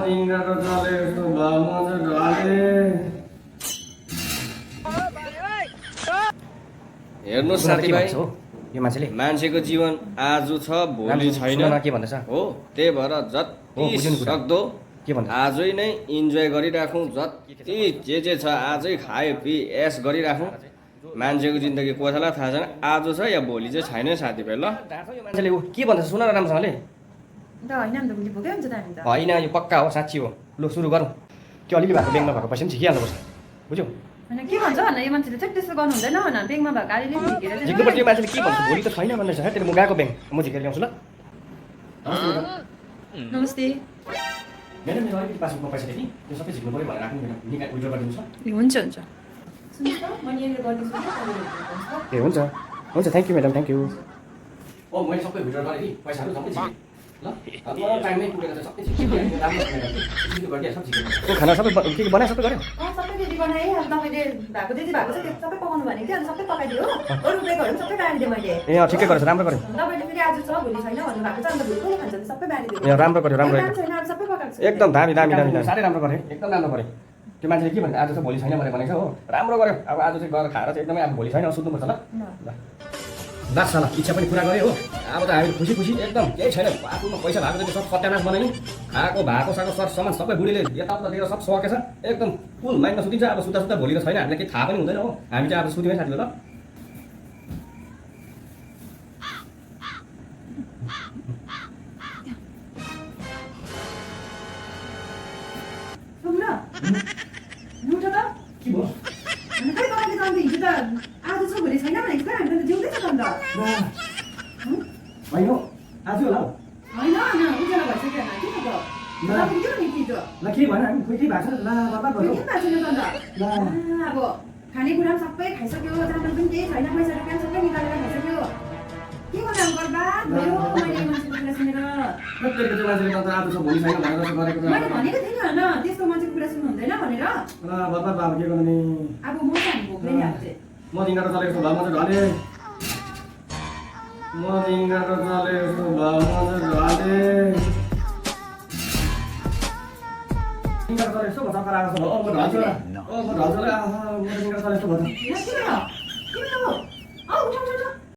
रिङ्गाको चलेको भए म चाहिँ ढले हेर्नुहोस् साथीभाइ यो मान्छेले मान्छेको जीवन आज छ भोलि छैन के भन्दैछ हो त्यही भएर जति सक्दो के भन्दैछ आजै नै इन्जोय गरिराखौँ जति जे छ आजै खायो पि एस गरिराखौँ मान्छेको जिन्दगी कसैलाई थाहा छैन आज छ या भोलि चाहिँ छैन साथीभाइ ल यो मान्छेले के भन्दैछ सुन न राम्रोसँगले होइन यो पक्का हो साँच्ची हो लु सुरु गरौँ त्यो अलिअलि भएको ब्याङ्कमा भएको पैसा पनि झिकिहाल्नुपर्छ बुझ्यौ के भन्छ भने यो मान्छेले चाहिँ त्यस्तो गर्नु हुँदैन भने ब्याङ्कमा भएको अलिअलि झिकेर झिक्नुपर्छ यो मान्छेले के भन्छ भोलि त छैन भन्दैछ त्यसले म गएको ब्याङ्क म झिकेर ल्याउँछु ल नमस्ते म्याडम मेरो अलिकति पासबुकमा पैसा थियो कि त्यो सबै झिक्नु पऱ्यो भनेर राख्नु म्याडम निकाल विड्र गरिदिनु छ हुन्छ हुन्छ ए हुन्छ हुन्छ thank you madam thank you ओ मैले सबै विड्र गरेँ कि पैसाहरू सबै झिकेँ ल अब टाइममै पुगेर चाहिँ सबै झिकेँ राम्रो खाना सबै के बनाए सबै गऱ्यो सबै रेडी बनाएँ अब तपाईँले भएको त्यति भएको छ त्यो सबै पकाउनु भने कि अनि सबै पकाइदियो अरू ब्रेकहरू पनि सबै बाँडिदिएँ मैले ए ठिकै गरेछ राम्रो गर्यो तपाईँले फेरि आज छ भोलि छैन भन्नु भएको छ अन्त भोलि कसले खान्छ सबै बाँडिदियो ए राम्रो गर्यो राम्रो छैन अब सबै पकाएको छ एकदम दामी दामी दामी साह्रै राम्रो गरेँ एकदम राम्रो गरेँ त्यो मान्छेले के भन्यो आज चाहिँ भोलि छैन भनेर भनेको छ हो राम्रो गर्यो अब आज चाहिँ गएर खाएर चाहिँ एकदमै अब भोलि छैन सुत्नुपर्छ ल ल लास्ट ल इच्छा पनि पुरा गऱ्यो हो अब त हामी खुसी खुसी एकदम केही छैन आफूमा पैसा भएको चाहिँ सब सत्यानाश बनायौँ खाएको भएको साको सर सामान सबै बुढीले यताउता दिएर सब सकेछ एकदम फुल माइन्डमा सुतिन्छ अब सुत्दा सुत्दा भोलि त छैन हामीलाई केही थाहा पनि हुँदैन हो हामी चाहिँ अब सुतिमै साथी हो ल के भयो आज छ भोलि छैन भनेको त हामी त जिउँदैछ त अन्त होइन आज होला होइन उज्यालो भइसक्यो के त तपाईँ के भने कि त ल के भएन हामी खोइ केही भएको छ ल बर्बाद भयो के भएको छैन त अन्त अब खानेकुरा पनि सबै खाइसक्यो चामल पनि केही छैन पैसा रुपियाँ सबै निकालेर खाइसक्यो के गर्नु अब बर्बाद भयो मैले मान्छेको कुरा सुनेर त्यो मान्छेले त आज छ भोलि छैन भनेर गरेको मैले भनेको थिएँ नि होइन त्यस्तो मान्छेको कुरा सुन्नु हुँदैन भनेर बर्बाद बाबा के गर्ने अब म चाहिँ भोग्दैन अब चाहिँ म दिनको चलेको भए म चाहिँ ढले म रिङ्गाको चलेको भए म चाहिँ ढले दिनको चलेको यस्तो चक्कर आएको छ म ढल्छु म ढल्छु म दिनको चलेको भयो किन